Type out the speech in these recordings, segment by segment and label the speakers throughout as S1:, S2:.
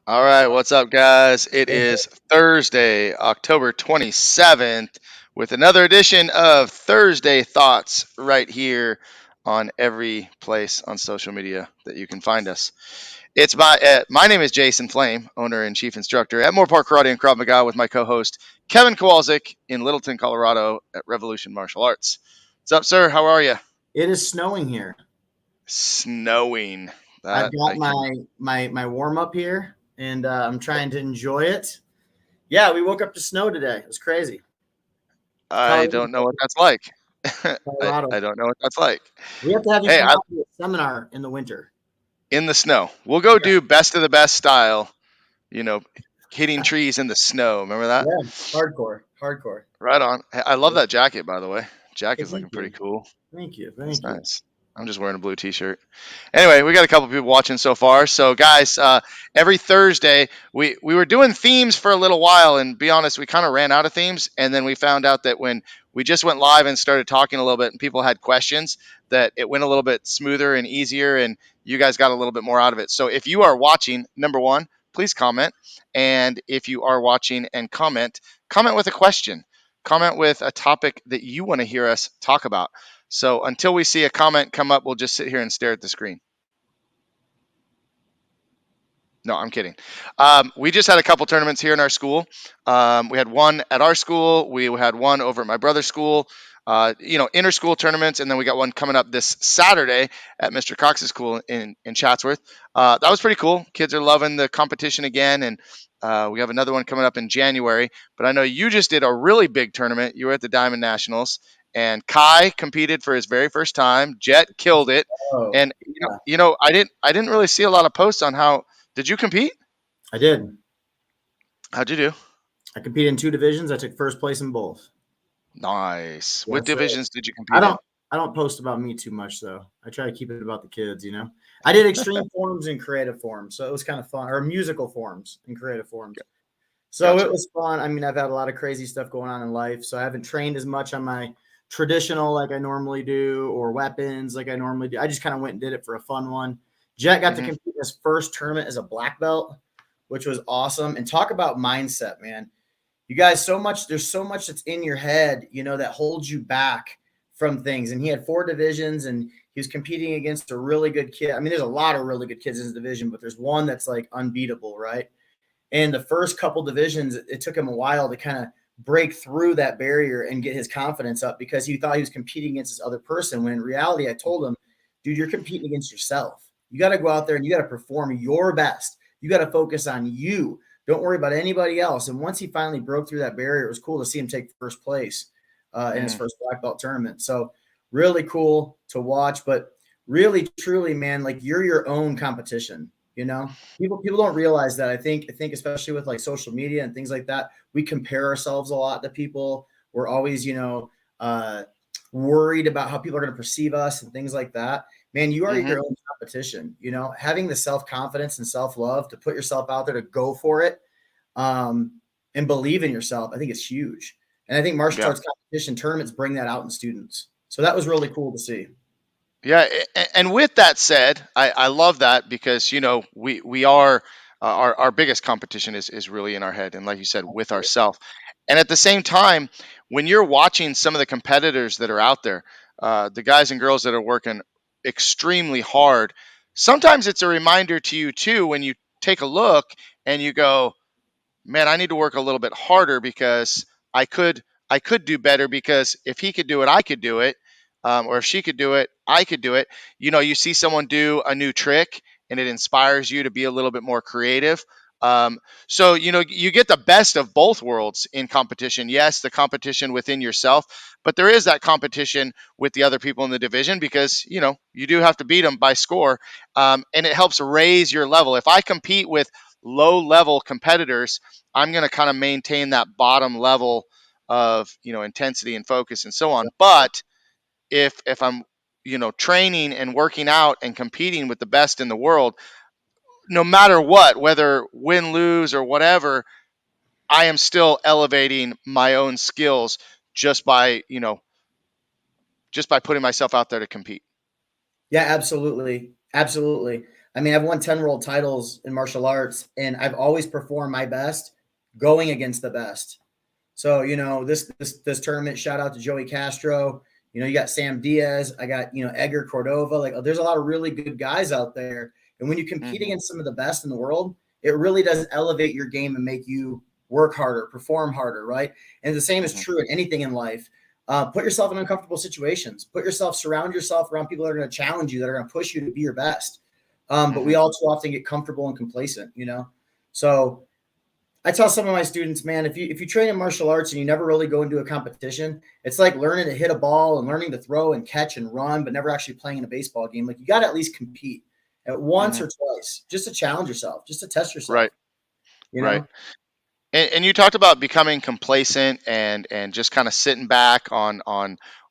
S1: All right, what's up, guys? It
S2: Hey,
S1: is Thursday, October 27th, with another edition of Thursday Thoughts right here on every place on social media that you can find us. My name is Jason Flame, owner and chief instructor at Moorpark Karate and Krav Maga, with my co-host Kevin Kowalczik in Littleton, Colorado, at Revolution Martial Arts. What's up, sir? How are you?
S2: it is snowing here.
S1: Snowing.
S2: I've
S1: That
S2: got
S1: I can.
S2: my warm up here, and I'm trying to enjoy it. Yeah, we woke up to snow today. It was crazy.
S1: I
S2: Colorado,
S1: don't know what that's like. I
S2: Colorado.
S1: don't know what that's like.
S2: We have to have you
S1: Hey,
S2: come out to a seminar in the winter.
S1: in the snow. We'll go
S2: Yeah,
S1: do best of the best style, you know, hitting trees in the snow. Remember that?
S2: yeah, hardcore, hardcore.
S1: Right on. Hey, I love that jacket, by the way.
S2: Hey,
S1: Jacket's
S2: thank
S1: looking pretty
S2: you,
S1: cool. That's
S2: thank you.
S1: nice. I'm just wearing a blue t-shirt. Anyway, we got a couple people watching so far. So, guys, every Thursday we were doing themes for a little while, and be honest, we kind of ran out of themes, and then we found out that when we just went live and started talking a little bit, and people had questions, that it went a little bit smoother and easier, and you guys got a little bit more out of it. So, if you are watching, number one, please comment, and if you are watching and comment with a question. Comment with a topic that you want to hear us talk about. So until we see a comment come up, we'll just sit here and stare at the screen. No, I'm kidding. We just had a couple tournaments here in our school. We had one at our school. We had one over at my brother's school. Inter-school tournaments, and then we got one coming up this Saturday at Mr. Cox's school in Chatsworth. That was pretty cool. Kids are loving the competition again, and we have another one coming up in January. But I know you just did a really big tournament. You were at the Diamond Nationals, and Kai competed for his very first time. Jet killed it,
S2: Oh,
S1: and
S2: yeah,
S1: I didn't really see a lot of posts on how did you compete?
S2: I did.
S1: How'd you do?
S2: I competed in two divisions. I took first place in both.
S1: Nice. What
S2: Yes, sir.
S1: divisions did you
S2: I
S1: compete in?
S2: don't I don't post about me too much though. I try to keep it about the kids. I did extreme forms and creative forms, so it was kind of fun, or musical forms and creative forms. So it
S1: Gotcha.
S2: was fun. I mean, I've had a lot of crazy stuff going on in life, so I haven't trained as much on my traditional like I normally do, or weapons like I normally do. I just kind of went and did it for a fun one. Jet got to
S1: Hmm.
S2: compete in his first tournament as a black belt, which was awesome. And talk about mindset, man. You guys, there's so much that's in your head, that holds you back from things. And he had four divisions, and he was competing against a really good kid. I mean, there's a lot of really good kids in his division, but there's one that's like unbeatable, right? And the first couple divisions, it took him a while to kind of break through that barrier and get his confidence up, because he thought he was competing against this other person. When in reality, I told him, dude, you're competing against yourself. You got to go out there and you got to perform your best. You got to focus on you. Don't worry about anybody else. And once he finally broke through that barrier, it was cool to see him take first place in his
S1: Mm.
S2: first black belt tournament. So really cool to watch. But really, truly, man, like, you're your own competition. People don't realize that. I think especially with like social media and things like that, we compare ourselves a lot to people. We're always uh, worried about how people are going to perceive us and things like that. Man, you are
S1: Hmm.
S2: your own competition. Having the self-confidence and self-love to put yourself out there, to go for it, um, and believe in yourself, I think it's huge. And I think martial
S1: Yeah.
S2: arts competition tournaments bring that out in students. So that was really cool to see.
S1: Yeah. And with that said, I love that because we are our biggest competition is really in our head, and like you said, with ourself. And at the same time, when you're watching some of the competitors that are out there, the guys and girls that are working extremely hard, sometimes it's a reminder to you too when you take a look and you go, man, I need to work a little bit harder because I could I could do better because if he could do it, I could do it, or if she could do it, I could do it. You see someone do a new trick and it inspires you to be a little bit more creative. So you get the best of both worlds in competition. Yes, the competition within yourself, but there is that competition with the other people in the division because you do have to beat them by score, and it helps raise your level. If I compete with low level competitors, I'm going to kind of maintain that bottom level of intensity and focus and so on. But if I'm training and working out and competing with the best in the world, no matter what, whether win, lose, or whatever, I am still elevating my own skills just by just by putting myself out there to compete.
S2: Yeah, absolutely. Absolutely. I mean, I've won 10 world titles in martial arts, and I've always performed my best going against the best. So, this tournament, shout out to Joey Castro. You got Sam Diaz. I got, Edgar Cordova. Like, there's a lot of really good guys out there. And when you compete
S1: Hmm.
S2: against some of the best in the world, it really does elevate your game and make you work harder, perform harder, right? And the same is
S1: Hmm.
S2: true in anything in life. Put yourself in uncomfortable situations. Surround yourself around people that are going to challenge you, that are going to push you to be your best. But we
S1: Hmm.
S2: all too often get comfortable and complacent. So I tell some of my students, man, if you train in martial arts and you never really go into a competition, it's like learning to hit a ball and learning to throw and catch and run, but never actually playing in a baseball game. Like, you got to at least compete at once
S1: Hmm.
S2: or twice, just to challenge yourself, just to test yourself.
S1: Right.
S2: You
S1: Right.
S2: know?
S1: And you talked about becoming complacent and just kind of sitting back on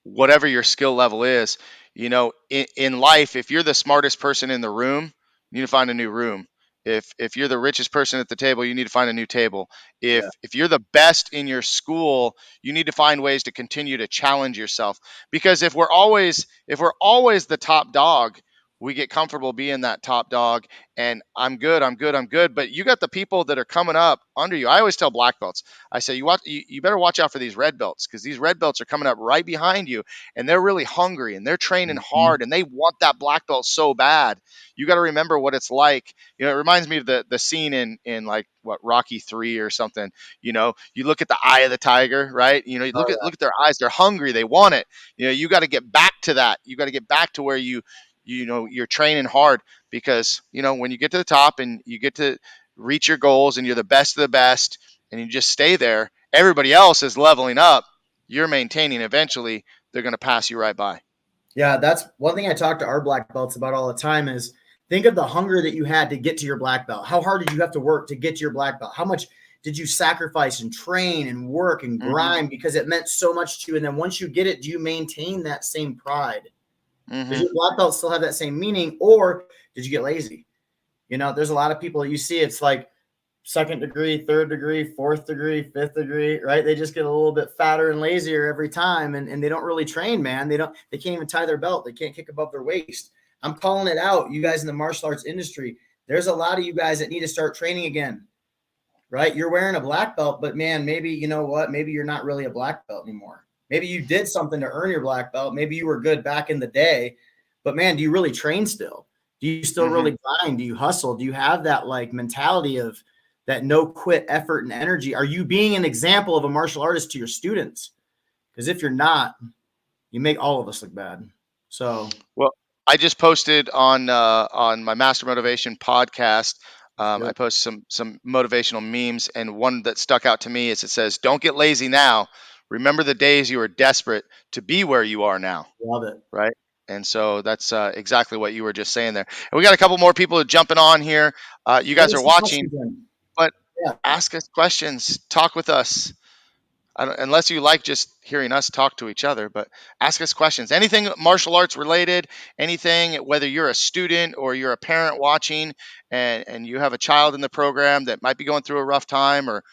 S1: whatever your skill level is. In life, if you're the smartest person in the room, you need to find a new room. If you're the richest person at the table, you need to find a new table.
S2: Yeah.
S1: If you're the best in your school, you need to find ways to continue to challenge yourself. Because if we're always the top dog, we get comfortable being that top dog, and I'm good, I'm good, I'm good. But you got the people that are coming up under you. I always tell black belts, I say, you better watch out for these red belts, because these red belts are coming up right behind you, and they're really hungry and they're training
S2: Mhm.
S1: hard and they want that black belt so bad. You got to remember what it's like. It reminds me of the scene in like what, Rocky 3 or something. You look at the eye of the tiger, right? You
S2: Oh,
S1: look at their eyes. They're hungry. They want it. You got to get back to that. You got to get back to where you're training hard, because when you get to the top and you get to reach your goals and you're the best of the best and you just stay there, everybody else is leveling up, you're maintaining. Eventually they're going to pass you right by.
S2: yeah. That's one thing I talk to our black belts about all the time is think of the hunger that you had to get to your black belt. How hard did you have to work to get to your black belt? How much did you sacrifice and train and work and
S1: Hmm.
S2: grind because it meant so much to you? And then once you get it, do you maintain that same pride? Does
S1: Hmm.
S2: your black belt still have that same meaning, or did you get lazy? There's a lot of people that you see, it's like second degree, third degree, fourth degree, fifth degree, right? They just get a little bit fatter and lazier every time, and they don't really train, man. They can't even tie their belt. They can't kick above their waist. I'm calling it out, you guys in the martial arts industry. There's a lot of you guys that need to start training again, right? You're wearing a black belt, but man, maybe you know what? Maybe you're not really a black belt anymore. Maybe you did something to earn your black belt. Maybe you were good back in the day, but man, do you really train still? Do you still
S1: Hmm.
S2: really grind? Do you hustle? Do you have that like mentality of that no quit effort and energy? Are you being an example of a martial artist to your students? Because if you're not, you make all of us look bad. So
S1: Well, I just posted on my Master Motivation podcast.
S2: that's
S1: I
S2: good.
S1: posted some motivational memes, and one that stuck out to me is, it says, "Don't get lazy now. Remember the days you were desperate to be where you are now."
S2: Love it.
S1: Right. And so that's exactly what you were just saying there. And we got a couple more people jumping on here. You
S2: Get
S1: guys
S2: us
S1: are
S2: some
S1: watching,
S2: questions in.
S1: but
S2: Yeah.
S1: ask us questions, talk with us. Unless you like just hearing us talk to each other, but ask us questions. Anything martial arts related, anything, whether you're a student or you're a parent watching, and you have a child in the program that might be going through a rough time, or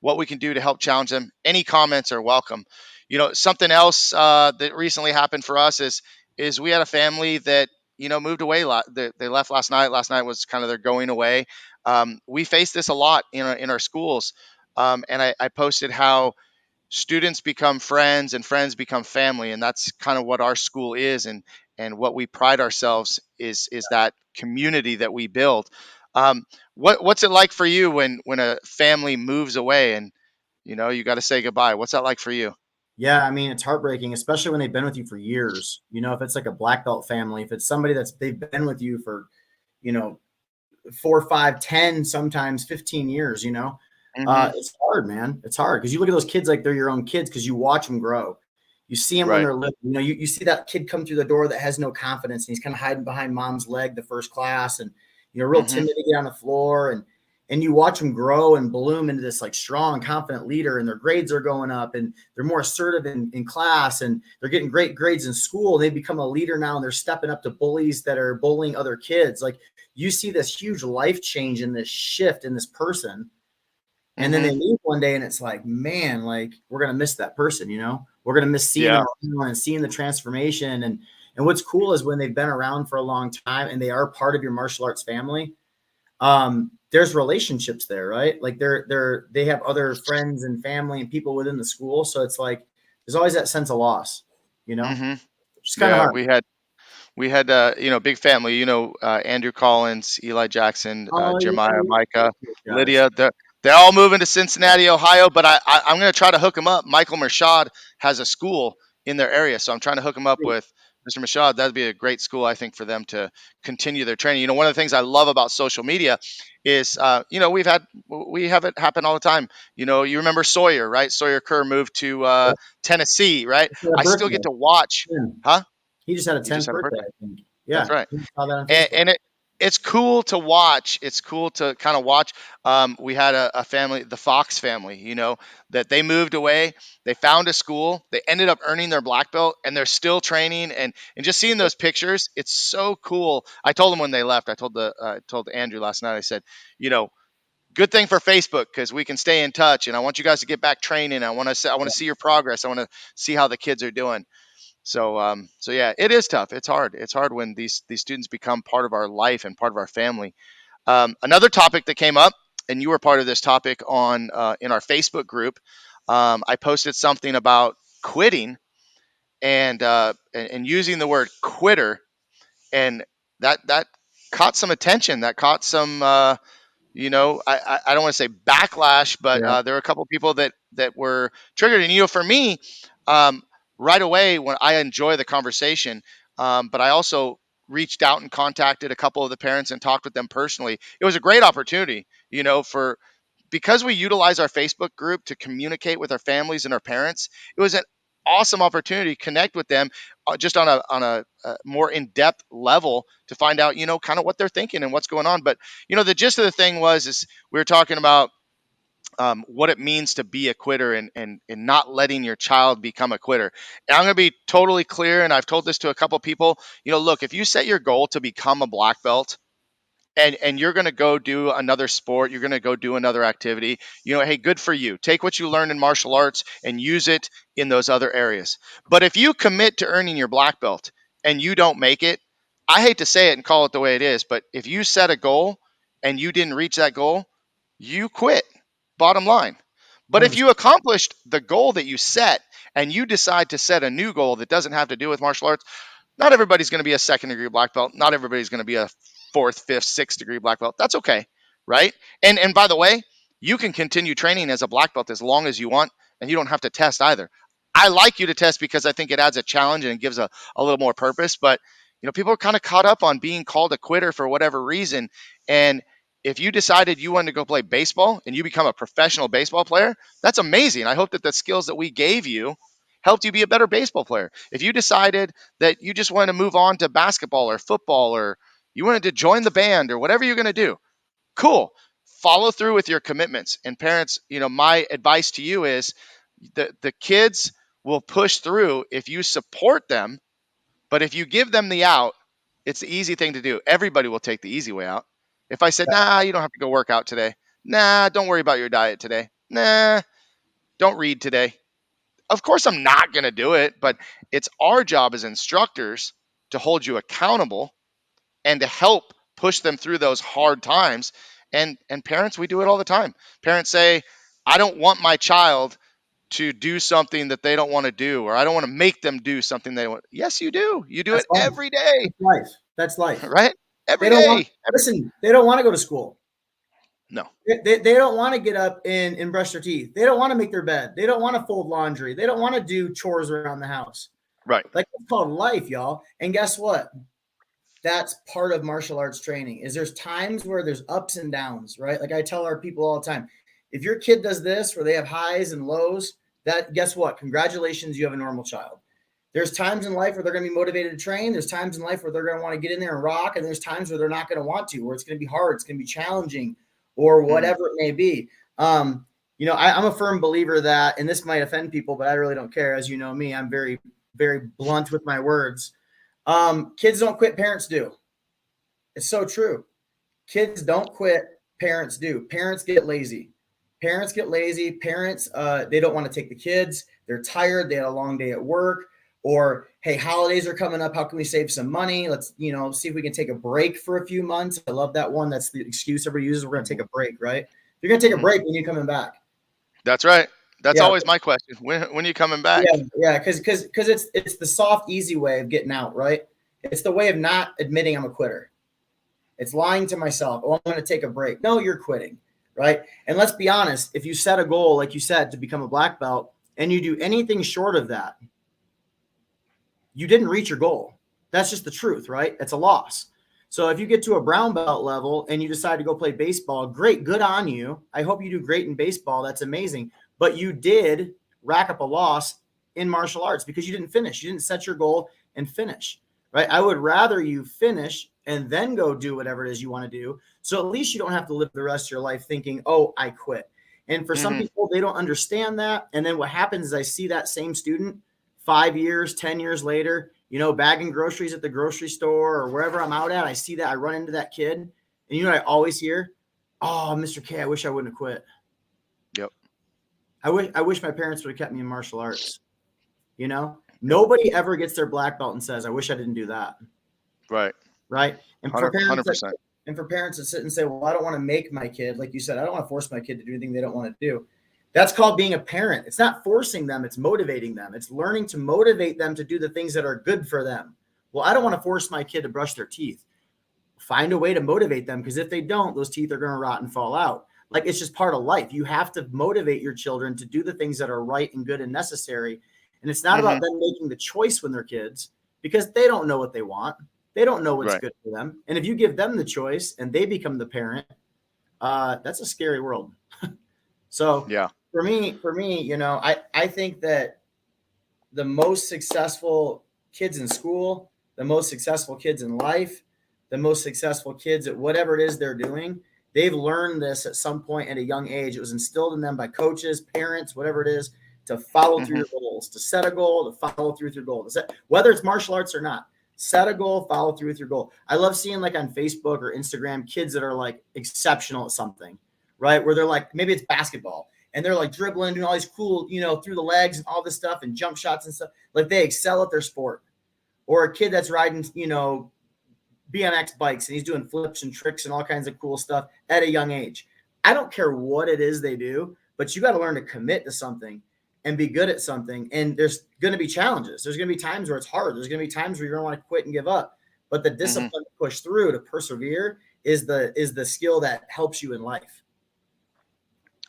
S1: what we can do to help challenge them. Any comments are welcome. Something else that recently happened for us is we had a family that moved away. They left last night. Last night was kind of their going away. We face this a lot in our schools, and I posted how students become friends and friends become family, and that's kind of what our school is, and what we pride ourselves is that community that we build. um, what's it like for you when a family moves away, and you got to say goodbye? What's that like for you?
S2: Yeah, I mean, it's heartbreaking, especially when they've been with you for years. If it's like a black belt family, if it's somebody that's they've been with you for, you know, 4, 5, 10, sometimes 15 years,
S1: Hmm.
S2: it's hard, man. It's hard because you look at those kids like they're your own kids because you watch them grow. You see them when
S1: Right.
S2: they're little. You see that kid come through the door that has no confidence and he's kind of hiding behind mom's leg the first class and real
S1: Hmm.
S2: timid to get on the floor and you watch them grow and bloom into this like strong, confident leader, and their grades are going up and they're more assertive in class and they're getting great grades in school. They become a leader now and they're stepping up to bullies that are bullying other kids. Like you see this huge life change in this shift in this person. And then they
S1: Hmm.
S2: leave one day and it's like, man, like we're going to miss that person, We're going to miss seeing them
S1: Yeah.
S2: around and seeing the transformation. And, And what's cool is when they've been around for a long time and they are part of your martial arts family, there's relationships there, right? Like they have other friends and family and people within the school. So it's like there's always that sense of loss, you know,
S1: Hmm.
S2: which is kind of
S1: Yeah,
S2: hard.
S1: we had big family. Andrew Collins, Eli Jackson,
S2: Oh
S1: Jeremiah,
S2: yeah,
S1: Micah,
S2: guys.
S1: Lydia. They're all moving to Cincinnati, Ohio. But I'm going to try to hook them up. Michael Mershad has a school in their area, so I'm trying to hook them up with Mr. Mershad. That'd be a great school, I think, for them to continue their training. One of the things I love about social media is, we have it happen all the time. You remember Sawyer, right? Sawyer Kerr moved to Tennessee, right?
S2: Just had a
S1: I still
S2: birthday.
S1: get to watch,
S2: Yeah.
S1: huh?
S2: He just had a
S1: He just
S2: 10th
S1: had a
S2: birthday,
S1: birthday.
S2: I think.
S1: That's
S2: Yeah,
S1: right.
S2: he saw that on
S1: and,
S2: Facebook.
S1: and it's cool to watch. It's cool to kind of watch. We had a family, the Fox family, that they moved away. They found a school. They ended up earning their black belt, and they're still training. And just seeing those pictures, it's so cool. I told them when they left. I told Andrew last night. I said, good thing for Facebook because we can stay in touch. And I want you guys to get back training. I want to see your progress. I want to see how the kids are doing. So yeah, it is tough. It's hard. It's hard when these students become part of our life and part of our family. Another topic that came up, and you were part of this topic on in our Facebook group. I posted something about quitting and using the word quitter, and that caught some attention. That caught some I don't want to say backlash, but
S2: Yeah.
S1: there were a couple of people that were triggered. And for me, um, right away when I enjoy the conversation, but I also reached out and contacted a couple of the parents and talked with them personally. It was a great opportunity, for because we utilize our Facebook group to communicate with our families and our parents. It was an awesome opportunity to connect with them just on a more in-depth level to find out kind of what they're thinking and what's going on. But the gist of the thing is we were talking about what it means to be a quitter and not letting your child become a quitter. And I'm going to be totally clear, and I've told this to a couple people. Look, if you set your goal to become a black belt, and you're going to go do another sport, you're going to go do another activity, hey, good for you. Take what you learned in martial arts and use it in those other areas. But if you commit to earning your black belt and you don't make it, I hate to say it and call it the way it is, but if you set a goal and you didn't reach that goal, you quit. Bottom line. But if
S2: 100%.
S1: you accomplished the goal that you set and you decide to set a new goal that doesn't have to do with martial arts, not everybody's going to be a second degree black belt. Not everybody's going to be a fourth, fifth, sixth degree black belt. That's okay, right? And by the way, you can continue training as a black belt as long as you want, and you don't have to test either. I like you to test because I think it adds a challenge and it gives a little more purpose. But people are kind of caught up on being called a quitter for whatever reason. And if you decided you wanted to go play baseball and you become a professional baseball player, that's amazing. I hope that the skills that we gave you helped you be a better baseball player. If you decided that you just want to move on to basketball or football, or you wanted to join the band or whatever you're going to do, cool. Follow through with your commitments. And parents, my advice to you is the kids will push through if you support them, but if you give them the out, it's the easy thing to do. Everybody will take the easy way out. If I said, nah, you don't have to go work out today. Nah, don't worry about your diet today. Nah, don't read today. Of course, I'm not going to do it, but it's our job as instructors to hold you accountable and to help push them through those hard times. And parents, we do it all the time. Parents say, I don't want my child to do something that they don't want to do, or I don't want to make them do something they want. Yes, you do. You do it
S2: That's life.
S1: every day,
S2: That's life. That's life.
S1: right?
S2: They
S1: Every
S2: don't want,
S1: day.
S2: listen, they don't want to go to school.
S1: No,
S2: They don't want to get up and brush their teeth. They don't want to make their bed. They don't want to fold laundry. They don't want to do chores around the house.
S1: right.
S2: Like, it's called life, y'all. And guess what? That's part of martial arts training. Is there's times where there's ups and downs, right? Like I tell our people all the time, if your kid does this where they have highs and lows, that, guess what? Congratulations, you have a normal child. There's times in life where they're going to be motivated to train. There's times in life where they're going to want to get in there and rock, and there's times where they're not going to want to, where it's going to be hard, it's going to be challenging, or
S1: Mm,
S2: whatever it may be. I'm a firm believer that, and this might offend people, but I really don't care. As you know me, I'm very, very blunt with my words. Kids don't quit, parents do. It's so true. Kids don't quit, parents do. Parents get lazy. Parents get lazy. Parents, they don't want to take the kids. They're tired. They had a long day at work. Or, hey, holidays are coming up. How can we save some money? Let's, see if we can take a break for a few months. I love that one. That's the excuse everybody uses. We're going to take a break, right? You're going to take a break when you're coming back.
S1: That's right. That's
S2: Yeah.
S1: always my question. When are you coming back?
S2: Yeah. Because it's the soft, easy way of getting out, right? It's the way of not admitting I'm a quitter. It's lying to myself. Oh, I'm going to take a break. No, you're quitting, right? And let's be honest. If you set a goal, like you said, to become a black belt, and you do anything short of that, you didn't reach your goal. That's just the truth, right? It's a loss. So if you get to a brown belt level and you decide to go play baseball, great, good on you. I hope you do great in baseball. That's amazing. But you did rack up a loss in martial arts because you didn't finish. You didn't set your goal and finish, right? I would rather you finish and then go do whatever it is you want to do. So at least you don't have to live the rest of your life thinking, oh, I quit. And for some people, they don't understand that. And then what happens is I see that same student 5 years, 10 years later, bagging groceries at the grocery store or wherever I'm out at. I see that. I run into that kid. And you know what I always hear? Oh, Mr. K, I wish I wouldn't have quit.
S1: Yep.
S2: I wish my parents would have kept me in martial arts. Nobody ever gets their black belt and says, I wish I didn't do that.
S1: Right.
S2: Right. And for
S1: 100%.
S2: parents that sit and say, well, I don't want to make my kid, like you said, I don't want to force my kid to do anything they don't want to do. That's called being a parent. It's not forcing them. It's motivating them. It's learning to motivate them to do the things that are good for them. Well, I don't want to force my kid to brush their teeth. Find a way to motivate them, because if they don't, those teeth are going to rot and fall out. Like, it's just part of life. You have to motivate your children to do the things that are right and good and necessary. And it's not about them making the choice when they're kids, because they don't know what they want. They don't know what's good for them. And if you give them the choice and they become the parent, that's a scary world. So
S1: yeah.
S2: For me, I think that the most successful kids in school, the most successful kids in life, the most successful kids at whatever it is they're doing, they've learned this at some point at a young age. It was instilled in them by coaches, parents, whatever it is, to follow through your goals, to set a goal, to follow through with your goal. Whether it's martial arts or not, set a goal, follow through with your goal. I love seeing, like, on Facebook or Instagram, kids that are like exceptional at something, right? Where they're like, maybe it's basketball, and they're like dribbling, doing all these cool, through the legs and all this stuff and jump shots and stuff. Like, they excel at their sport. Or a kid that's riding, BMX bikes, and he's doing flips and tricks and all kinds of cool stuff at a young age. I don't care what it is they do, but you got to learn to commit to something and be good at something. And there's going to be challenges. There's going to be times where it's hard. There's going to be times where you're going to want to quit and give up. But the discipline to push through, to persevere, is the skill that helps you in life.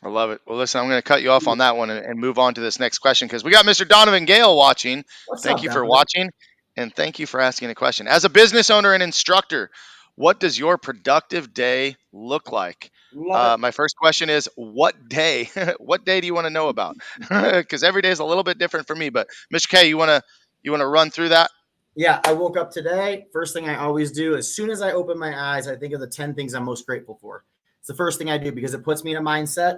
S1: I love it. Well, listen, I'm going to cut you off on that one and move on to this next question, because we got Mr. Donovan Gale watching. Thank you for watching, and thank you for asking a question. As a business owner and instructor, what does your productive day look like? My first question is, what day? What day do you want to know about? Because every day is a little bit different for me. But Mr. K, you want to run through that?
S2: Yeah, I woke up today. First thing I always do, as soon as I open my eyes, I think of the 10 things I'm most grateful for. It's the first thing I do, because it puts me in a mindset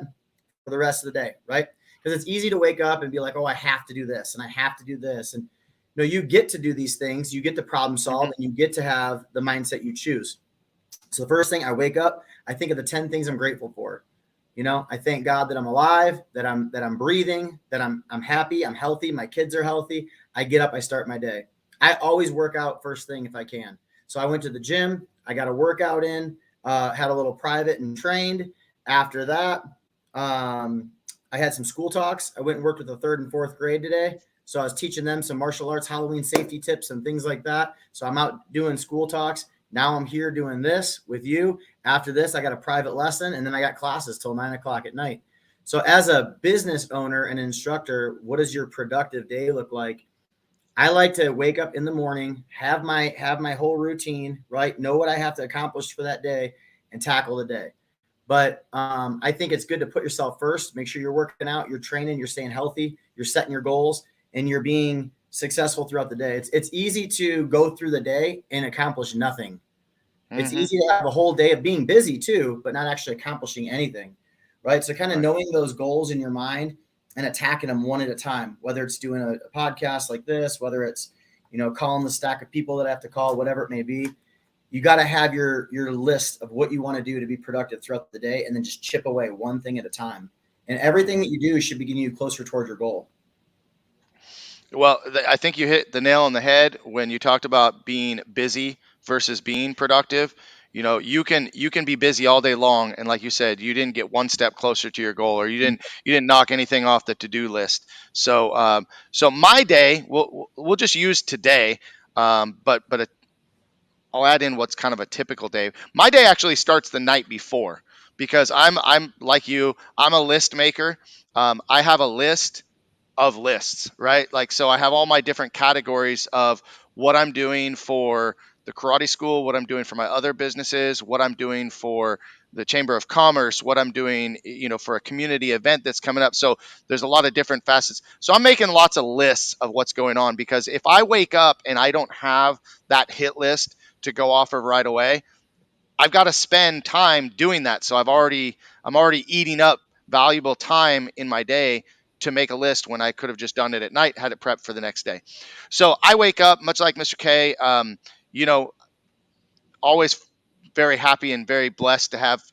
S2: for the rest of the day, right? Because it's easy to wake up and be like, oh, I have to do this and I have to do this. And you get to do these things. You get to problem solve, and you get to have the mindset you choose. So the first thing, I wake up, I think of the 10 things I'm grateful for. I thank God that I'm alive, that I'm breathing, that I'm happy, I'm healthy, my kids are healthy. I get up, I start my day. I always work out first thing if I can. So I went to the gym, I got a workout in, had a little private and trained. After that, I had some school talks. I went and worked with the 3rd and 4th grade today. So I was teaching them some martial arts, Halloween safety tips and things like that. So I'm out doing school talks. Now I'm here doing this with you. After this, I got a private lesson, and then I got classes till 9:00 at night. So as a business owner and instructor, what does your productive day look like? I like to wake up in the morning, have my whole routine, right? Know what I have to accomplish for that day and tackle the day. But I think it's good to put yourself first. Make sure you're working out, you're training, you're staying healthy, you're setting your goals, and you're being successful throughout the day. It's easy to go through the day and accomplish nothing. It's easy to have a whole day of being busy too, but not actually accomplishing anything, right? So kind of knowing those goals in your mind and attacking them one at a time, whether it's doing a podcast like this, whether it's, calling the stack of people that I have to call, whatever it may be. You got to have your list of what you want to do to be productive throughout the day, and then just chip away one thing at a time. And everything that you do should be getting you closer toward your goal.
S1: Well, I think you hit the nail on the head when you talked about being busy versus being productive. You can be busy all day long, and like you said, you didn't get one step closer to your goal, or you didn't knock anything off the to-do list. So my day, we'll just use today, but I'll add in what's kind of a typical day. My day actually starts the night before because I'm like you. I'm a list maker. I have a list of lists, right? Like, so I have all my different categories of what I'm doing for the karate school, what I'm doing for my other businesses, what I'm doing for the Chamber of Commerce, what I'm doing, for a community event that's coming up. So there's a lot of different facets. So I'm making lots of lists of what's going on because if I wake up and I don't have that hit list to go off of right away, I've got to spend time doing that. So I'm already eating up valuable time in my day to make a list when I could have just done it at night, had it prepped for the next day. So I wake up much like Mr. K. You know, always very happy and very blessed to have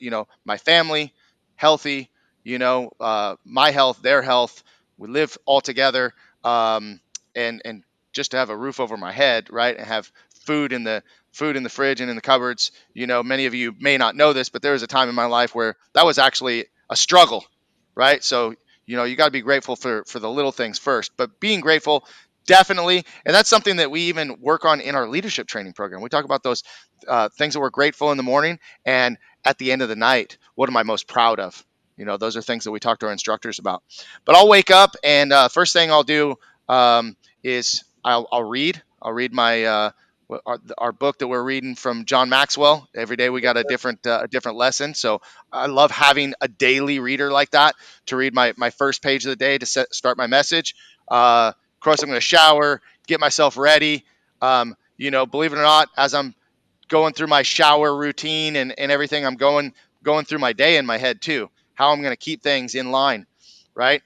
S1: my family healthy, my health, their health. We live all together, and just to have a roof over my head, right, and have food in the food in the fridge and in the cupboards. Many of you may not know this, but there was a time in my life where that was actually a struggle, right? So you got to be grateful for the little things first, but being grateful, definitely. And that's something that we even work on in our leadership training program. We talk about those things that we're grateful in the morning, and at the end of the night, what am I most proud of? Those are things that we talk to our instructors about. But I'll wake up, and first thing I'll do is I'll read. I'll read my our book that we're reading from John Maxwell. Every day we got a different lesson. So I love having a daily reader like that to read my first page of the day to start my message. Of course, I'm going to shower, get myself ready. Believe it or not, as I'm going through my shower routine and everything, I'm going through my day in my head too, how I'm going to keep things in line, right?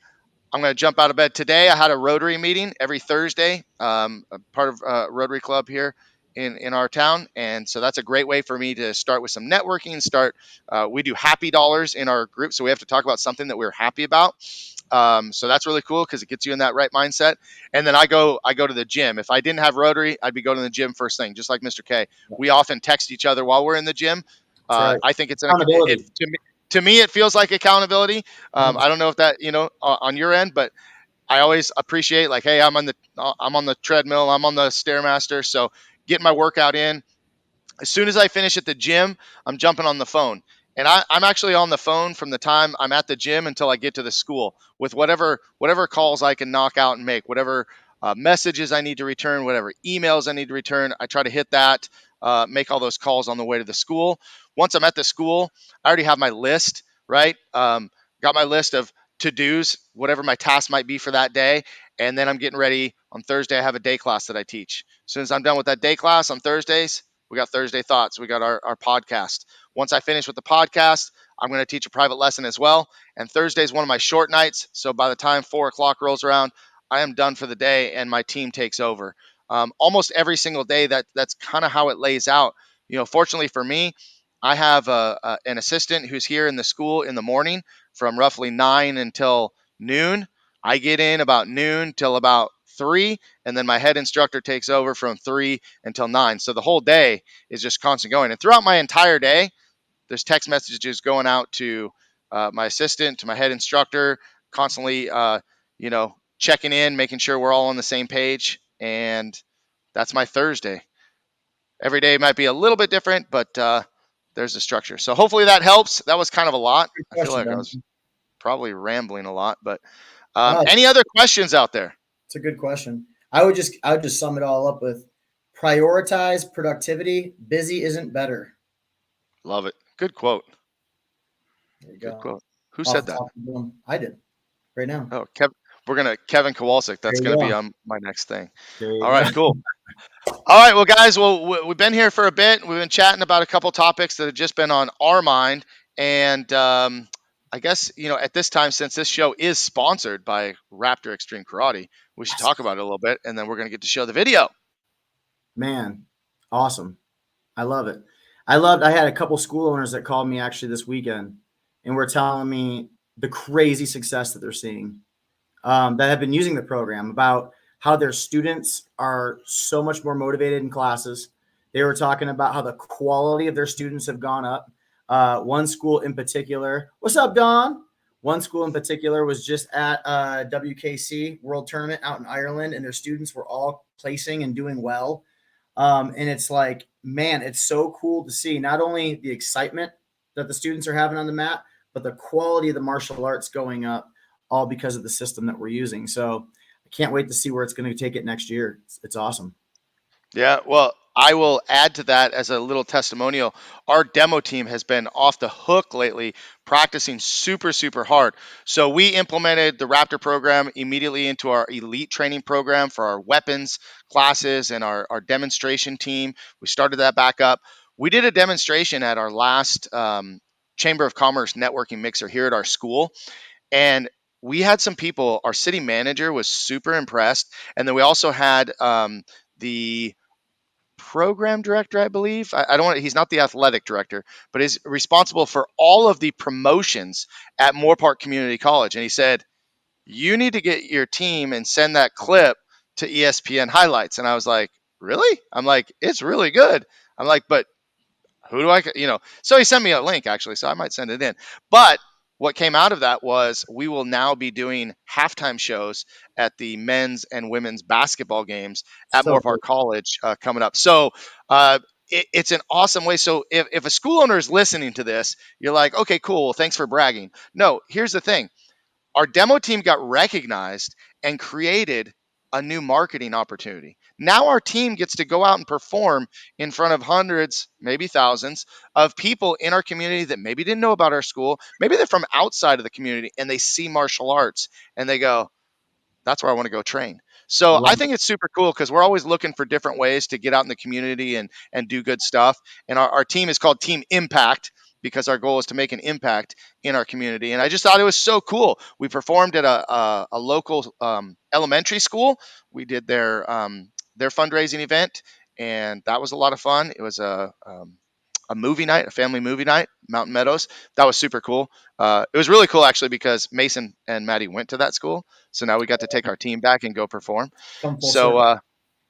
S1: I'm going to jump out of bed today. I had a Rotary meeting every Thursday, a part of Rotary Club here in our town, and so that's a great way for me to start with some networking. We do happy dollars in our group, so we have to talk about something that we're happy about. So that's really cool because it gets you in that right mindset. And then I go to the gym. If I didn't have Rotary, I'd be going to the gym first thing, just like Mr. K. We often text each other while we're in the gym.
S2: That's right.
S1: I think it's
S2: Accountability.
S1: to me it feels like accountability. I
S2: 100%.
S1: don't know if that on your end, but I always appreciate, like, hey, I'm on the treadmill, I'm on the stairmaster, so getting my workout in. As soon as I finish at the gym, I'm jumping on the phone. And I'm actually on the phone from the time I'm at the gym until I get to the school with whatever calls I can knock out and make, whatever messages I need to return, whatever emails I need to return. I try to hit that, make all those calls on the way to the school. Once I'm at the school, I already have my list, right? Got my list of to dos, whatever my task might be for that day. And then I'm getting ready. On Thursday, I have a day class that I teach. As soon as I'm done with that day class on Thursdays, we got Thursday Thoughts. We got our podcast. Once I finish with the podcast, I'm going to teach a private lesson as well. And Thursday is one of my short nights. So by the time 4 o'clock rolls around, I am done for the day and my team takes over. Almost every single day, that's kind of how it lays out. Fortunately for me, I have an assistant who's here in the school in the morning from roughly 9 until noon. I get in about noon till about 3, and then my head instructor takes over from 3 until 9. So the whole day is just constant going. And throughout my entire day, there's text messages going out to my assistant, to my head instructor, constantly, checking in, making sure we're all on the same page. And that's my Thursday. Every day might be a little bit different, but there's the structure. So hopefully that helps. That was kind of a lot.
S2: Good
S1: I feel
S2: question,
S1: like I
S2: Ben.
S1: was probably rambling a lot, but
S2: No,
S1: any other questions out there?
S2: it's a good question. I would just sum it all up with prioritize productivity. Busy isn't better.
S1: Love it. Good quote.
S2: There you
S1: Good
S2: go.
S1: quote. Who
S2: Off
S1: said
S2: the
S1: that?
S2: top of the dome. I did right now.
S1: Oh, Kevin Kowalczik.
S2: There
S1: That's
S2: you
S1: gonna be
S2: go.
S1: on my next thing.
S2: There
S1: All
S2: you
S1: right,
S2: go.
S1: cool. All right, well, guys, we've been here for a bit. We've been chatting about a couple topics that have just been on our mind, and I guess at this time, since this show is sponsored by Raptor Extreme Karate, we should talk about it a little bit, and then we're gonna get to show the video.
S2: Man, awesome. I love it. I had a couple school owners that called me actually this weekend and were telling me the crazy success that they're seeing, that have been using the program. About how their students are so much more motivated in classes. They were talking about how the quality of their students have gone up. One school in particular, what's up, Don? One school in particular was just at WKC World Tournament out in Ireland, and their students were all placing and doing well. And it's like, man, it's so cool to see not only the excitement that the students are having on the mat, but the quality of the martial arts going up, all because of the system that we're using. So I can't wait to see where it's going to take it next year. It's awesome.
S1: Yeah, well, I will add to that as a little testimonial. Our demo team has been off the hook lately, practicing super, super hard. So we implemented the Raptor program immediately into our elite training program for our weapons classes and our demonstration team. We started that back up. We did a demonstration at our last Chamber of Commerce networking mixer here at our school. And we had some people, our city manager was super impressed. And then we also had the program director, I believe. I don't want. He's not the athletic director, but is responsible for all of the promotions at Moorpark Community College. And he said, "You need to get your team and send that clip to ESPN highlights." And I was like, "Really?" I'm like, "It's really good." I'm like, "But who do I? So he sent me a link actually, so I might send it in. But what came out of that was we will now be doing halftime shows at the men's and women's basketball games at
S2: So
S1: Moorpark College coming up. So it's an awesome way. So if a school owner is listening to this, you're like, okay, cool. Well, thanks for bragging. No, here's the thing: our demo team got recognized and created a new marketing opportunity. Now our team gets to go out and perform in front of hundreds, maybe thousands of people in our community that maybe didn't know about our school. Maybe they're from outside of the community and they see martial arts and they go, that's where I want to go train. So I
S2: love
S1: think it's super cool because we're always looking for different ways to get out in the community and do good stuff. And our team is called Team Impact because our goal is to make an impact in our community. And I just thought it was so cool. We performed at a local elementary school. We did their fundraising event, and that was a lot of fun. It was a movie night, a family movie night, Mountain Meadows. That was super cool. It was really cool actually because Mason and Maddie went to that school, so now we got to take our team back and go perform.
S2: come full
S1: So
S2: circle.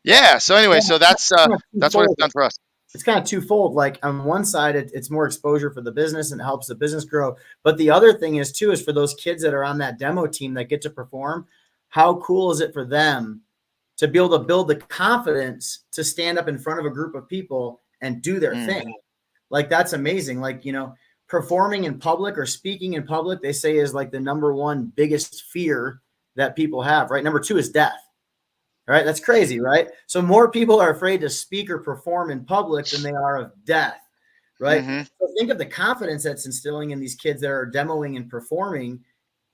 S1: yeah. So anyway,
S2: Yeah,
S1: so
S2: kind of
S1: that's what it's
S2: twofold.
S1: done for us.
S2: It's kind of twofold. Like on one side, it's more exposure for the business and it helps the business grow. But the other thing is too is for those kids that are on that demo team that get to perform. How cool is it for them to be able to build the confidence to stand up in front of a group of people and do their
S1: Mm,
S2: thing? Like that's amazing. Like performing in public or speaking in public, they say is like the number one biggest fear that people have. Right, number two is death. Right? That's crazy, right? So more people are afraid to speak or perform in public than they are of death, right?
S1: hmm
S2: So think of the confidence that's instilling in these kids that are demoing and performing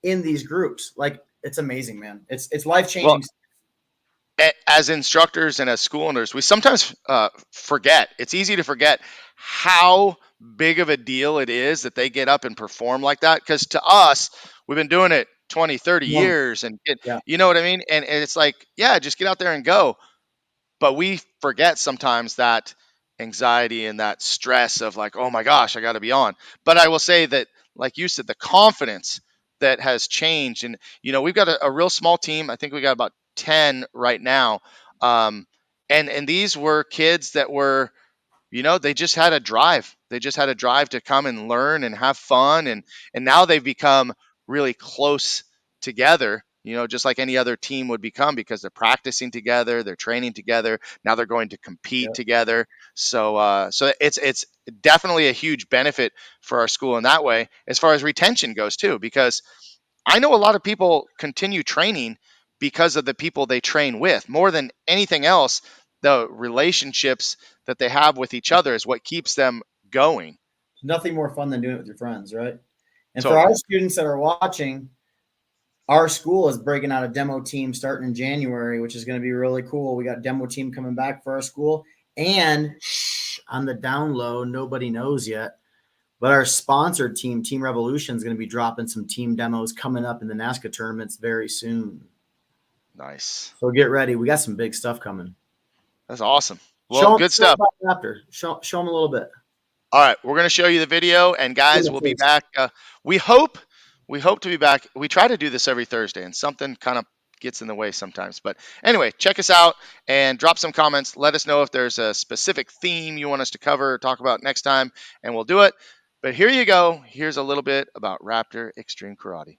S2: in these groups. Like it's amazing, man. It's life
S1: Well,
S2: changing.
S1: as instructors and as school owners, we sometimes forget. It's easy to forget how big of a deal it is that they get up and perform like that. Because to us, we've been doing it 20, 30 years, and
S2: Yeah,
S1: you know what I mean? And it's like, yeah, just get out there and go. But we forget sometimes that anxiety and that stress of like, oh my gosh, I got to be on. But I will say that, like you said, the confidence that has changed, and we've got a real small team. I think we got about 10 right now, um, and these were kids that were, they just had a drive. They just had a drive to come and learn and have fun, and now they've become really close together. Just like any other team would become because they're practicing together, they're training together. Now they're going to compete
S2: yeah.
S1: together. So it's definitely a huge benefit for our school in that way, as far as retention goes too. Because I know a lot of people continue training because of the people they train with more than anything else. The relationships that they have with each other is what keeps them going.
S2: Nothing more fun than doing it with your friends, right? And for our
S1: Totally.
S2: students that are watching, our school is breaking out a demo team starting in January, which is going to be really cool. We got demo team coming back for our school, and on the down low, nobody knows yet. But our sponsored team, Team Revolution, is going to be dropping some team demos coming up in the NASCA tournaments very soon.
S1: Nice.
S2: So get ready. We got some big stuff coming.
S1: That's awesome. Well,
S2: Show them,
S1: good
S2: show them
S1: stuff.
S2: about Raptor. Show them a little bit.
S1: All right, we're going to show you the video, and
S2: See
S1: guys,
S2: the
S1: we'll be
S2: face.
S1: back. We hope to be back. We try to do this every Thursday, and something kind of gets in the way sometimes. But anyway, check us out and drop some comments. Let us know if there's a specific theme you want us to cover or talk about next time, and we'll do it. But here you go. Here's a little bit about Raptor Extreme Karate.